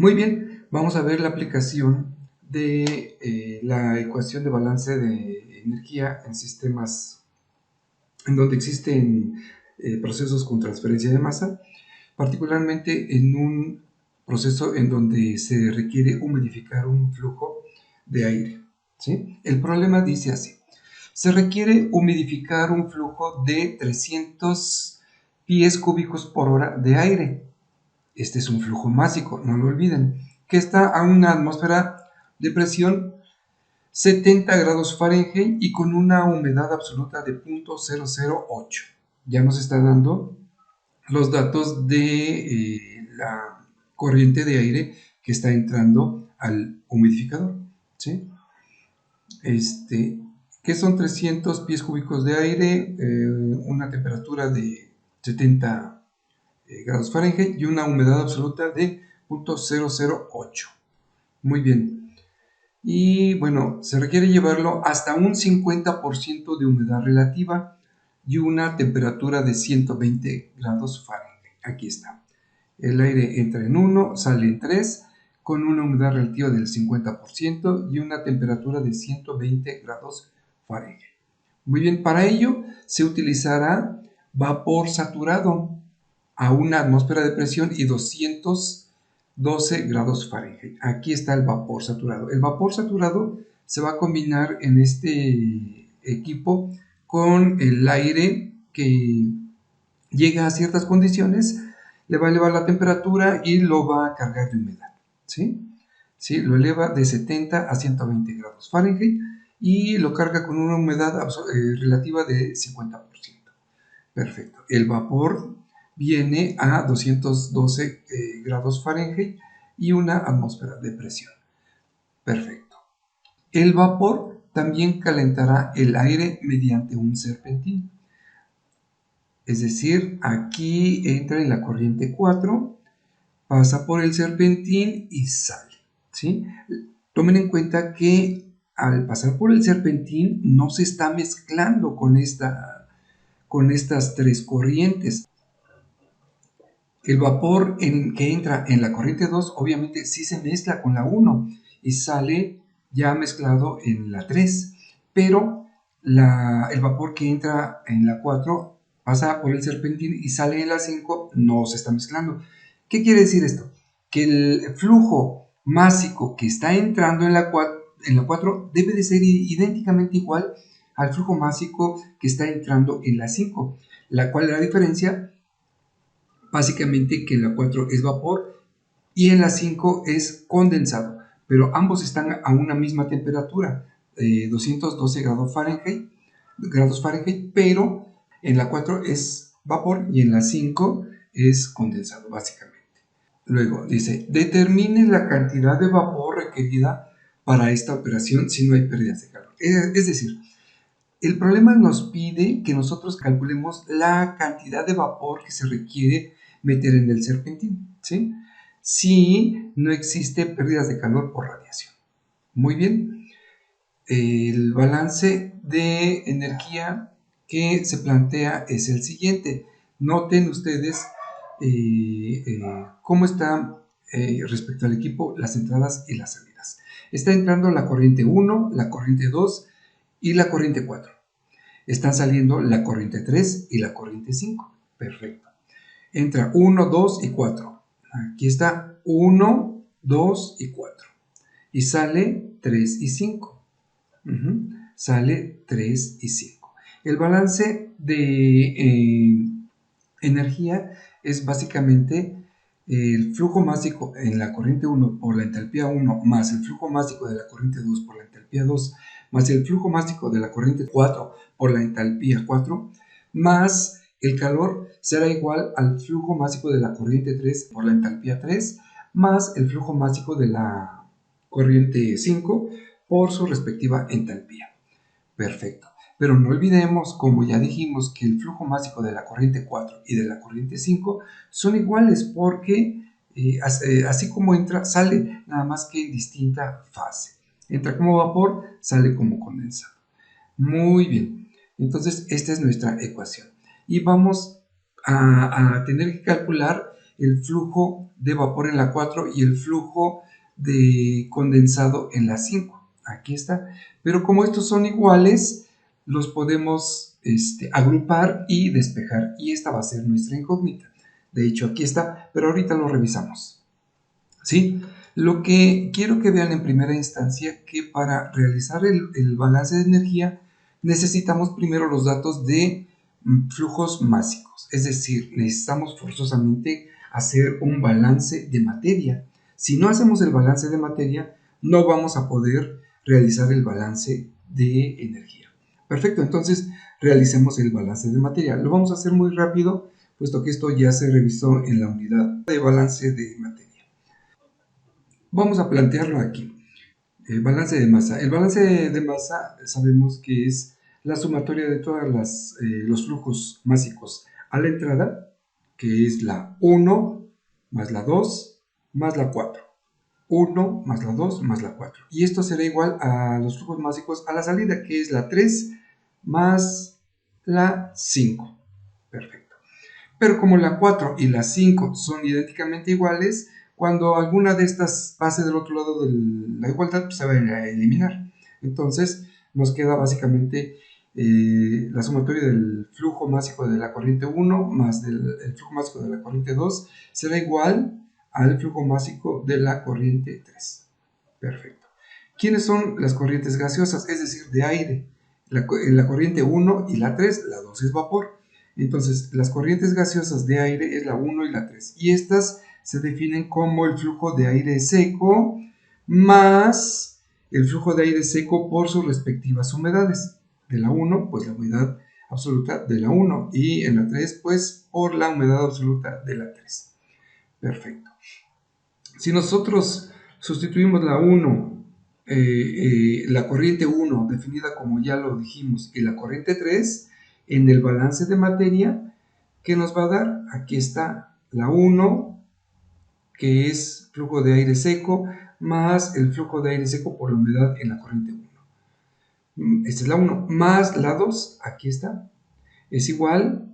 Muy bien, vamos a ver la aplicación de la ecuación de balance de energía en sistemas en donde existen procesos con transferencia de masa, particularmente en un proceso en donde se requiere humidificar un flujo de aire, ¿sí? El problema dice así: se requiere humidificar un flujo de 300 pies cúbicos por hora de aire. Este es un flujo másico, no lo olviden, que está a una atmósfera de presión 70 grados Fahrenheit y con una humedad absoluta de 0.008. Ya nos está dando los datos de la corriente de aire que está entrando al humidificador, ¿sí? Que son 300 pies cúbicos de aire, una temperatura de 70 grados Fahrenheit y una humedad absoluta de 0.008. Muy bien. Y bueno, se requiere llevarlo hasta un 50% de humedad relativa y una temperatura de 120 grados Fahrenheit. Aquí está. El aire entra en 1, sale en 3, con una humedad relativa del 50% y una temperatura de 120 grados Fahrenheit. Muy bien, para ello se utilizará vapor saturado a una atmósfera de presión y 212 grados Fahrenheit. Aquí está el vapor saturado. El vapor saturado se va a combinar en este equipo con el aire que llega a ciertas condiciones, le va a elevar la temperatura y lo va a cargar de humedad, ¿sí? ¿Sí? Lo eleva de 70 a 120 grados Fahrenheit y lo carga con una humedad relativa de 50%. Perfecto. El vapor viene a 212 grados Fahrenheit y una atmósfera de presión. Perfecto. El vapor también calentará el aire mediante un serpentín. Es decir, aquí entra en la corriente 4, pasa por el serpentín y sale, ¿sí? Tomen en cuenta que al pasar por el serpentín no se está mezclando con estas tres corrientes. El vapor que entra en la corriente 2 obviamente sí se mezcla con la 1 y sale ya mezclado en la 3, pero el vapor que entra en la 4 pasa por el serpentín y sale en la 5, no se está mezclando. ¿Qué quiere decir esto? Que el flujo másico que está entrando en la 4 debe de ser idénticamente igual al flujo másico que está entrando en la 5, la diferencia básicamente que en la 4 es vapor y en la 5 es condensado, pero ambos están a una misma temperatura, 212 grados Fahrenheit, pero en la 4 es vapor y en la 5 es condensado, básicamente. Luego dice, determine la cantidad de vapor requerida para esta operación si no hay pérdidas de calor. Es decir, el problema nos pide que nosotros calculemos la cantidad de vapor que se requiere meter en el serpentín, ¿sí? Si no existe pérdidas de calor por radiación. Muy bien. El balance de energía que se plantea es el siguiente. Noten ustedes cómo está respecto al equipo las entradas y las salidas. Está entrando la corriente 1, la corriente 2 y la corriente 4. Están saliendo la corriente 3 y la corriente 5. Perfecto. Entra 1, 2 y 4. Aquí está 1, 2 y 4. Y sale 3 y 5. Sale 3 y 5. El balance de energía es básicamente el flujo másico en la corriente 1 por la entalpía 1 más el flujo másico de la corriente 2 por la entalpía 2 más el flujo másico de la corriente 4 por la entalpía 4 más el calor será igual al flujo másico de la corriente 3 por la entalpía 3 más el flujo másico de la corriente 5 por su respectiva entalpía. Perfecto. Pero no olvidemos, como ya dijimos, que el flujo másico de la corriente 4 y de la corriente 5 son iguales porque así como entra, sale, nada más que en distinta fase. Entra como vapor, sale como condensado. Muy bien. Entonces, esta es nuestra ecuación. Y vamos a tener que calcular el flujo de vapor en la 4 y el flujo de condensado en la 5. Aquí está. Pero como estos son iguales, los podemos agrupar y despejar. Y esta va a ser nuestra incógnita. De hecho, aquí está, pero ahorita lo revisamos. ¿Sí? Lo que quiero que vean en primera instancia, que para realizar el balance de energía necesitamos primero los datos de flujos másicos, es decir, necesitamos forzosamente hacer un balance de materia. Si no hacemos el balance de materia, no vamos a poder realizar el balance de energía. Perfecto, entonces realicemos el balance de materia. Lo vamos a hacer muy rápido, puesto que esto ya se revisó en la unidad de balance de materia. Vamos a plantearlo aquí. El balance de masa. El balance de masa sabemos que es la sumatoria de todos los flujos másicos a la entrada, que es la 1 más la 2 más la 4. 1 más la 2 más la 4. Y esto será igual a los flujos másicos a la salida, que es la 3 más la 5. Perfecto. Pero como la 4 y la 5 son idénticamente iguales, cuando alguna de estas pase del otro lado de la igualdad, pues se va a eliminar. Entonces nos queda básicamente la sumatoria del flujo másico de la corriente 1 más el flujo másico de la corriente 2 será igual al flujo másico de la corriente 3. Perfecto. ¿Quiénes son las corrientes gaseosas? Es decir, de aire. La corriente 1 y la 3, la 2 es vapor. Entonces, las corrientes gaseosas de aire es la 1 y la 3. Y estas se definen como el flujo de aire seco más el flujo de aire seco por sus respectivas humedades. De la 1, pues la humedad absoluta de la 1. Y en la 3, pues por la humedad absoluta de la 3. Perfecto. Si nosotros sustituimos la 1, la corriente 1, definida como ya lo dijimos, y la corriente 3, en el balance de materia, ¿qué nos va a dar? Aquí está la 1, que es flujo de aire seco, más el flujo de aire seco por la humedad en la corriente 1. Esta es la 1, más la 2, aquí está, es igual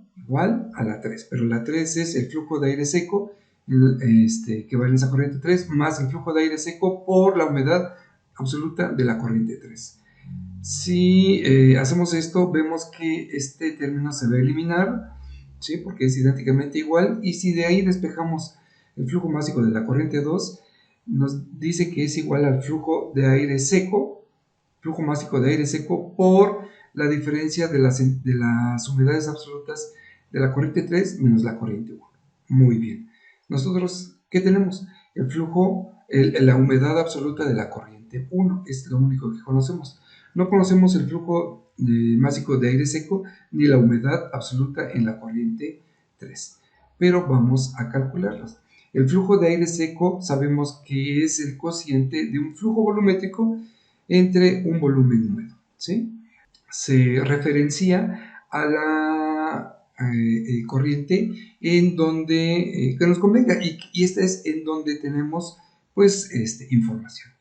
a la 3, pero la 3 es el flujo de aire seco que va en esa corriente 3, más el flujo de aire seco por la humedad absoluta de la corriente 3. Si hacemos esto, vemos que este término se va a eliminar, ¿sí? Porque es idénticamente igual, y si de ahí despejamos el flujo másico de la corriente 2, nos dice que es igual al flujo de aire seco, flujo másico de aire seco por la diferencia de las humedades absolutas de la corriente 3 menos la corriente 1. Muy bien. Nosotros, ¿qué tenemos? El flujo, la humedad absoluta de la corriente 1, es lo único que conocemos. No conocemos el flujo másico de aire seco ni la humedad absoluta en la corriente 3, pero vamos a calcularlas. El flujo de aire seco sabemos que es el cociente de un flujo volumétrico entre un volumen húmedo, ¿sí? Se referencia a la corriente en donde que nos convenga, y esta es en donde tenemos pues información.